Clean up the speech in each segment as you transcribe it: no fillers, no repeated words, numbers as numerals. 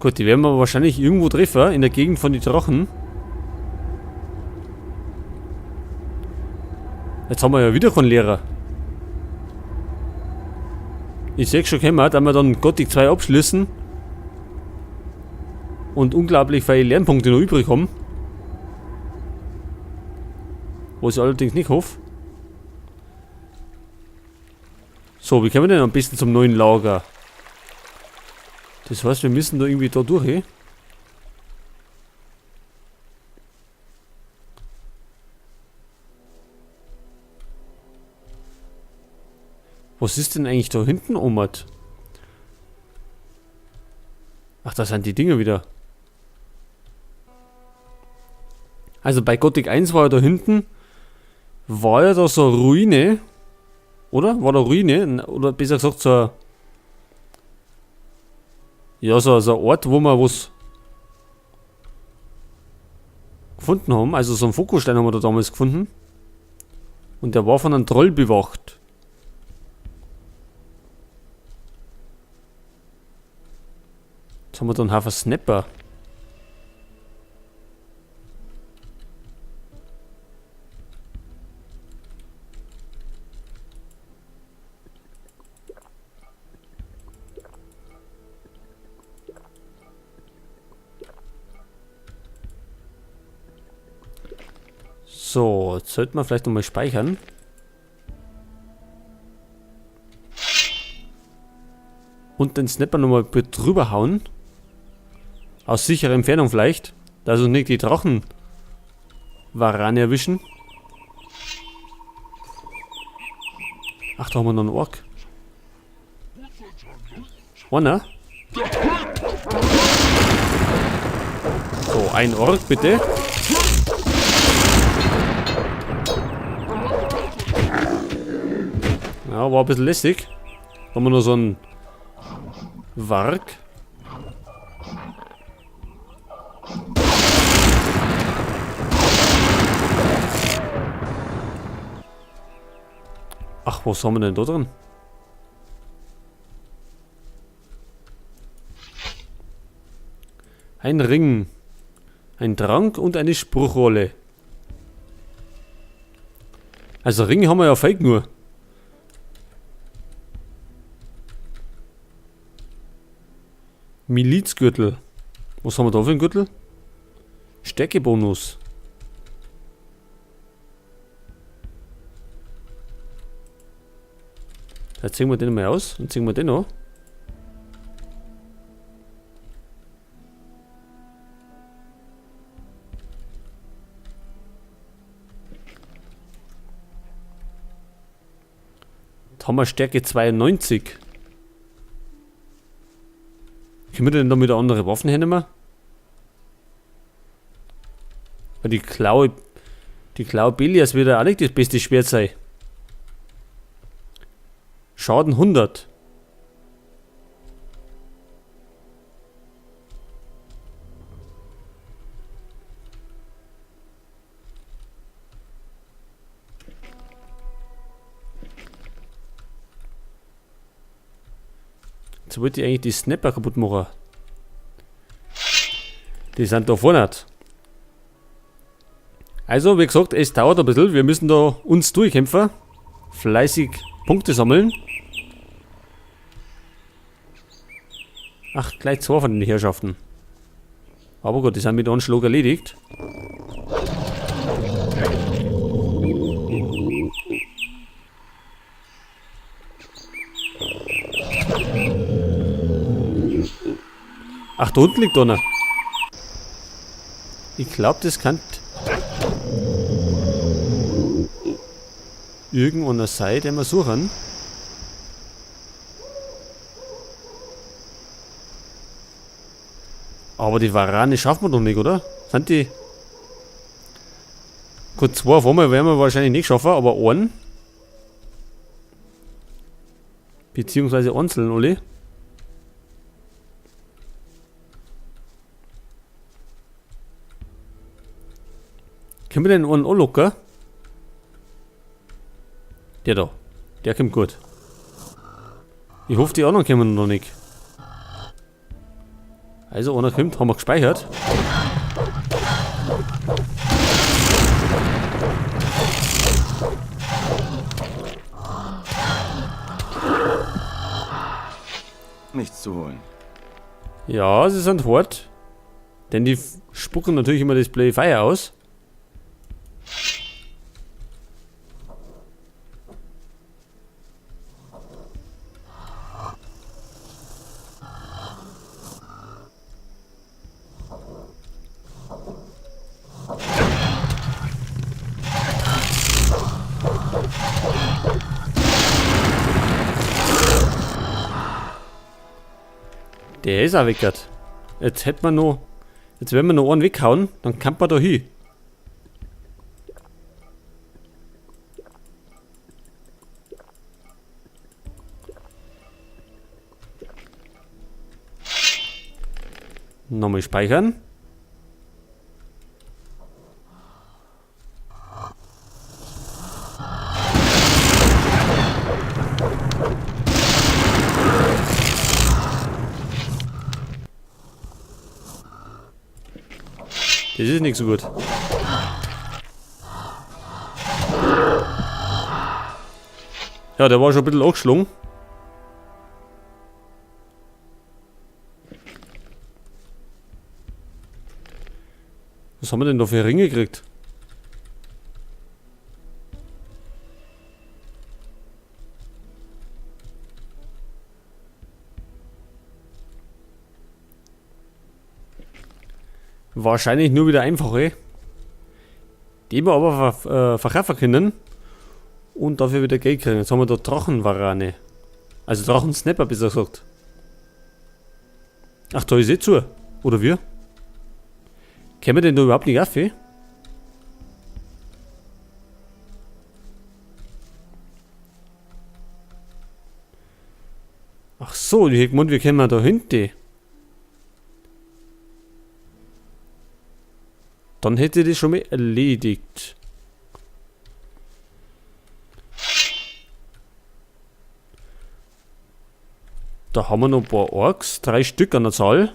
Gut, die werden wir wahrscheinlich irgendwo treffen, in der Gegend von den Drachen. Jetzt haben wir ja wieder keinen Lehrer. Ich sehe schon, können wir, dass wir dann Gothic 2 abschließen. Und unglaublich viele Lernpunkte noch übrig haben. Was ich allerdings nicht hoffe. So, wie kommen wir denn am besten zum neuen Lager? Das heißt, wir müssen da irgendwie da durch, eh? Was ist denn eigentlich da hinten, Omat? Ach, da sind die Dinger wieder. Also bei Gothic 1 war ja da hinten, war ja da so eine Ruine, oder? War da Ruine? Oder besser gesagt so ein, ja, so ein Ort, wo wir was gefunden haben. Also so einen Fokusstein haben wir da damals gefunden. Und der war von einem Troll bewacht. Jetzt haben wir da einen Haufen Snapper. So, jetzt sollten wir vielleicht nochmal speichern. Und den Snapper nochmal drüber hauen. Aus sicherer Entfernung vielleicht. Dass uns nicht die Drachen Warane erwischen. Ach, da haben wir noch einen Ork. Einer. So, ein Ork bitte. Ja, war ein bisschen lästig. Haben wir noch so einen Warg. Ach, was haben wir denn da drin? Ein Ring. Ein Trank und eine Spruchrolle. Also Ringe haben wir ja fake nur. Milizgürtel. Was haben wir da für einen Gürtel? Stärkebonus. Jetzt ziehen wir den mal aus und ziehen wir den noch. Jetzt haben wir Stärke 92. Können wir denn damit andere Waffen hernehmen? Weil die Klaue Belias wird ja auch nicht das beste Schwert sein. Schaden 100. Jetzt wollte ich eigentlich die Snapper kaputt machen. Die sind da vorne. Also, wie gesagt, es dauert ein bisschen. Wir müssen da uns durchkämpfen. Fleißig Punkte sammeln. Ach, gleich 2 von den Herrschaften. Aber gut, die sind mit Anschlag erledigt. Ach, da unten liegt einer. Ich glaube, das kann irgendeiner sein, den wir suchen. Aber die Warane schaffen wir doch nicht, oder? Sind die... Gut, 2 auf einmal werden wir wahrscheinlich nicht schaffen, aber einen. Beziehungsweise einzeln alle. Können wir den einen anlocken? Der da. Der kommt gut. Ich hoffe, die anderen kommen noch nicht. Also, einer kommt, haben wir gespeichert. Nichts zu holen. Ja, sie sind hart. Denn die spucken natürlich immer das Play Fire aus. Der ist auch weggert. Jetzt hätten wir noch. Jetzt werden wir noch einen weghauen, dann kann man da hin. Nochmal speichern. Das ist nicht so gut. Ja, der war schon ein bisschen angeschlagen. Was haben wir denn da für Ringe gekriegt? Wahrscheinlich nur wieder einfache, die wir aber verkaufen können und dafür wieder Geld kriegen. Jetzt haben wir da Drachenwarane. Also Drachensnapper, besser gesagt. Ach, da ist eh zu. Oder wir? Können wir denn da überhaupt nicht auf? Ach so, ich hätte gemeint, wir können da hinten. Dann hätte ich das schon mal erledigt. Da haben wir noch ein paar Orks, 3 Stück an der Zahl.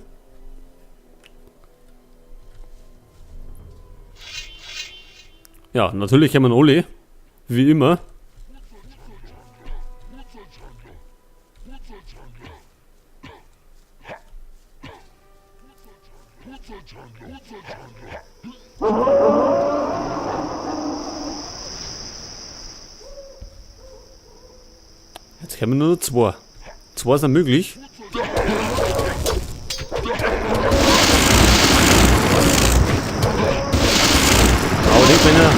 Ja, natürlich haben wir alle, wie immer. Jetzt haben wir nur noch 2. 2 sind möglich. Aber nicht, wenn er.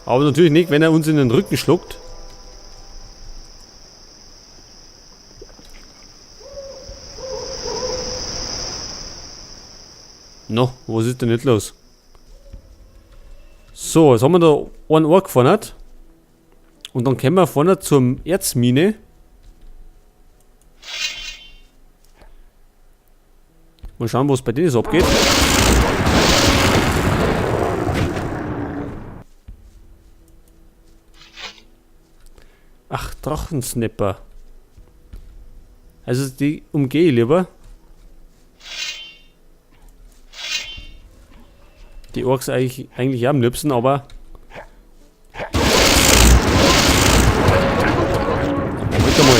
Aber natürlich nicht, wenn er uns in den Rücken schluckt. No, was ist denn nicht los? So, jetzt haben wir da einen Ork vorne. Und dann kommen wir vorne zur Erzmine. Mal schauen, was bei denen so abgeht. Ach, Drachensnapper. Also die umgehe ich lieber. Die Orks eigentlich auch am liebsten, aber... Warte mal.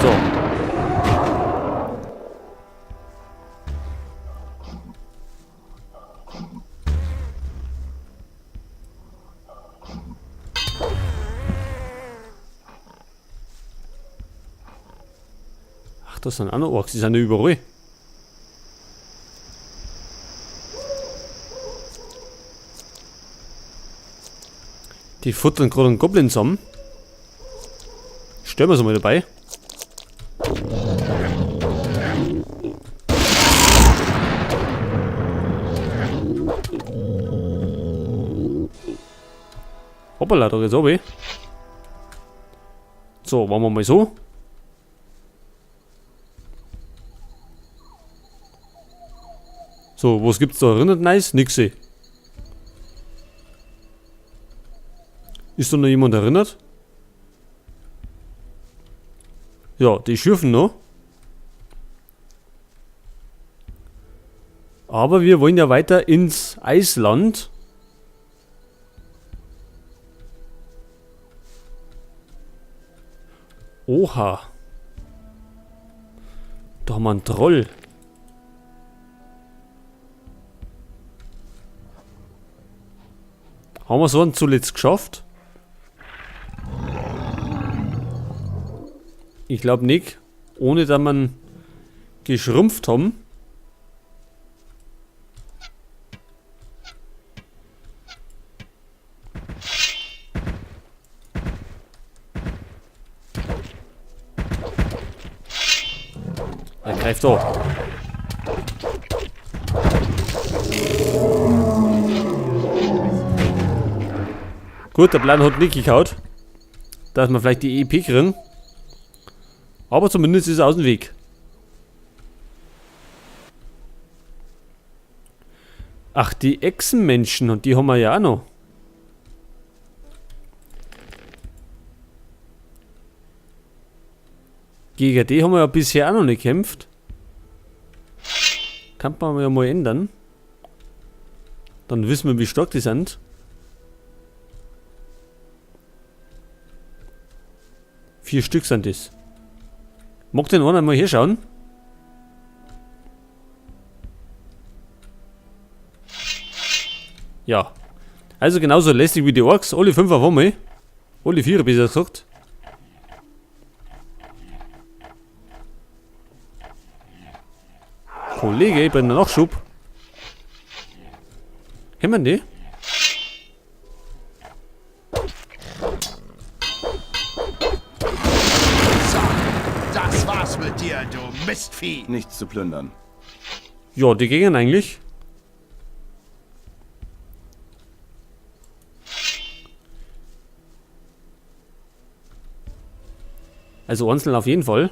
So. Ach, das sind auch noch Orks, die sind ja überall. Die futtern gerade einen Goblin zusammen. Stellen wir sie mal dabei. Hoppala, da geht's oben. So, machen wir mal so. So, was gibt's da drinnen? Nice, nix. Ist da noch jemand erinnert? Ja, die schürfen noch. Aber wir wollen ja weiter ins Eisland. Oha. Da haben wir einen Troll. Haben wir so einen zuletzt geschafft? Ich glaube nicht. Ohne dass man geschrumpft haben. Er greift da. Gut, der Plan hat nicht gehaut, dass wir vielleicht die EP kriegen. Aber zumindest ist er aus dem Weg. Ach, die Echsenmenschen, und die haben wir ja auch noch. Gegen die haben wir ja bisher auch noch nicht gekämpft. Kann man ja mal ändern. Dann wissen wir, wie stark die sind. Vier Stück sind das. Mag den einen mal hier schauen? Ja. Also genauso lästig wie die Orks. Alle 5 auf einmal. Alle 4 besser gesagt. Kollege, ich bin noch Schub. Kennen wir die? Das war's mit dir, du Mistvieh. Nichts zu plündern. Ja, die gingen eigentlich. Also einzeln auf jeden Fall.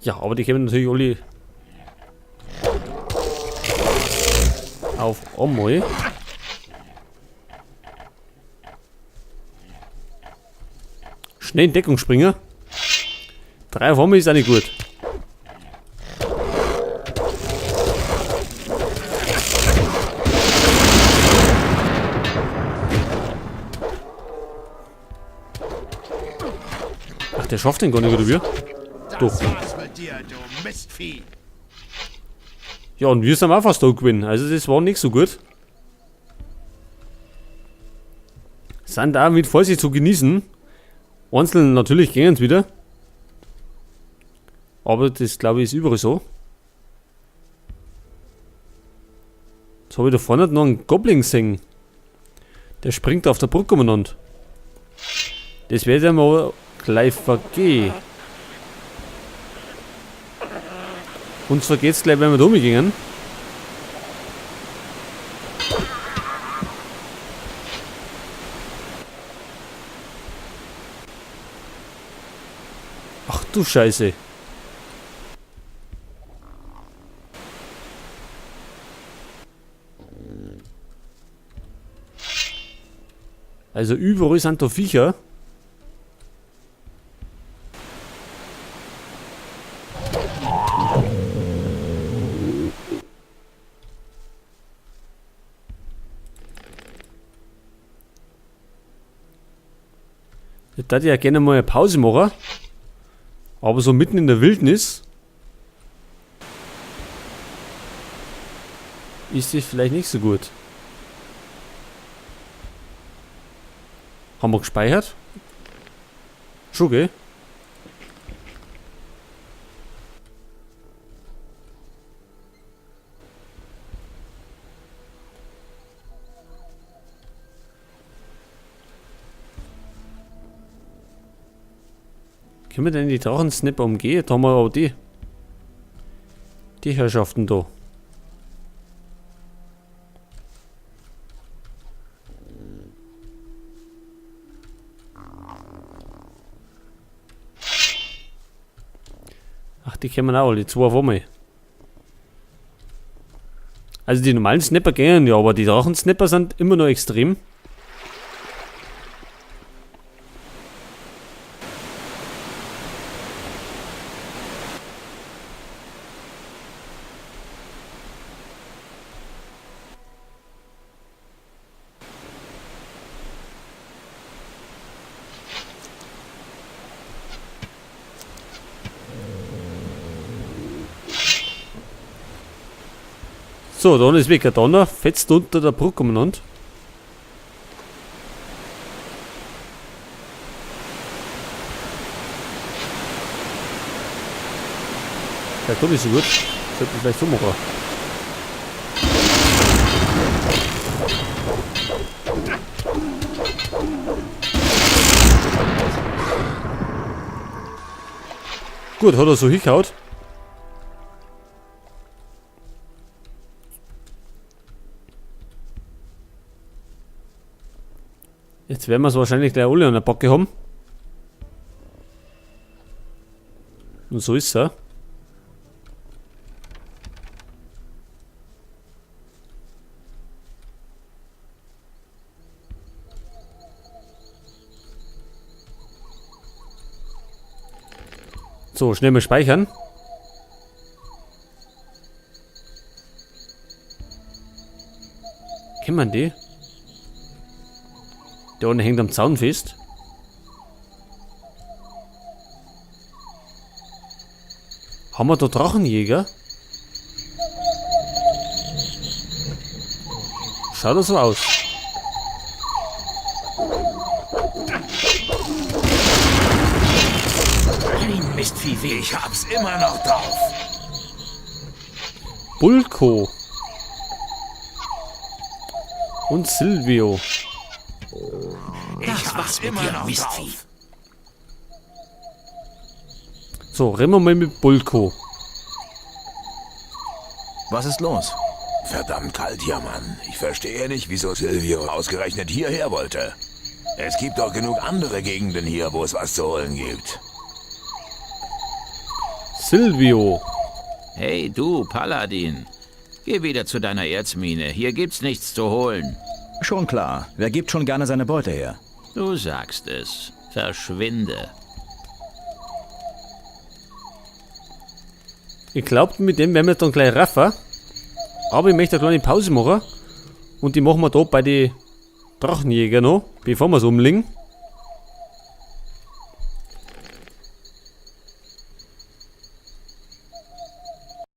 Ja, aber die kämen natürlich alle auf einmal. Schnell in Deckung springen. 3 auf einmal ist auch nicht gut. Ach, der schafft den gar nicht wieder. Doch. Das war's mit dir, du Mistvieh. Ja, und wir sind auch fast da gewinnen. Also das war nicht so gut. Sind da mit Vorsicht zu genießen. Einzeln natürlich gehen es wieder. Aber das glaube ich ist überall so. Jetzt habe ich da vorne noch einen Goblin gesehen. Der springt auf der Brücke umeinander. Das werde ich mal gleich vergehen. Uns vergeht's gleich, wenn wir da umgehen. Ach du Scheiße. Also überall sind da Viecher. Ich würde ja gerne mal eine Pause machen. Aber so mitten in der Wildnis ist das vielleicht nicht so gut. Haben wir gespeichert? Schon, gell? Können wir denn die Drachensnapper umgehen? Da haben wir auch die Herrschaften da. Ach, die kommen auch alle, 2 auf einmal. Also die normalen Snapper gehen ja, aber die Drachen-Snapper sind immer noch extrem. So, dann ist weg. Donner fetzt unter der Brücke umeinander. Ja, das ist so gut. Sollte ich vielleicht so machen. Gut, hat er so hingehauen. Jetzt werden wir es wahrscheinlich gleich alle an der Backe haben. Und so ist er. So, schnell mal speichern. Kennen wir die? Der eine hängt am Zaun fest. Haben wir da Drachenjäger? Schaut das so aus. Ein Mistvieh, ich hab's immer noch drauf. Bulko. Und Silvio. Ich hab's immer noch Mistvieh. So, rennen wir mal mit Bulko. Was ist los? Verdammt kalt hier, Mann. Ich verstehe nicht, wieso Silvio ausgerechnet hierher wollte. Es gibt doch genug andere Gegenden hier, wo es was zu holen gibt. Silvio. Hey du, Paladin. Geh wieder zu deiner Erzmine. Hier gibt's nichts zu holen. Schon klar. Wer gibt schon gerne seine Beute her? Du sagst es. Verschwinde. Ich glaube, mit dem werden wir dann gleich raffen. Aber ich möchte eine kleine Pause machen. Und die machen wir da bei den Drachenjäger noch, bevor wir es umlegen.